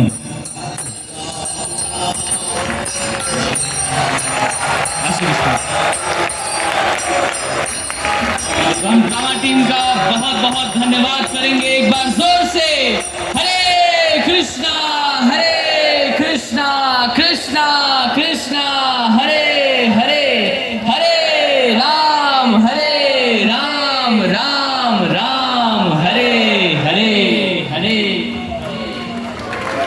रमजामा टीम का बहुत बहुत धन्यवाद करेंगे एक बार जोर से। हरे कृष्णा।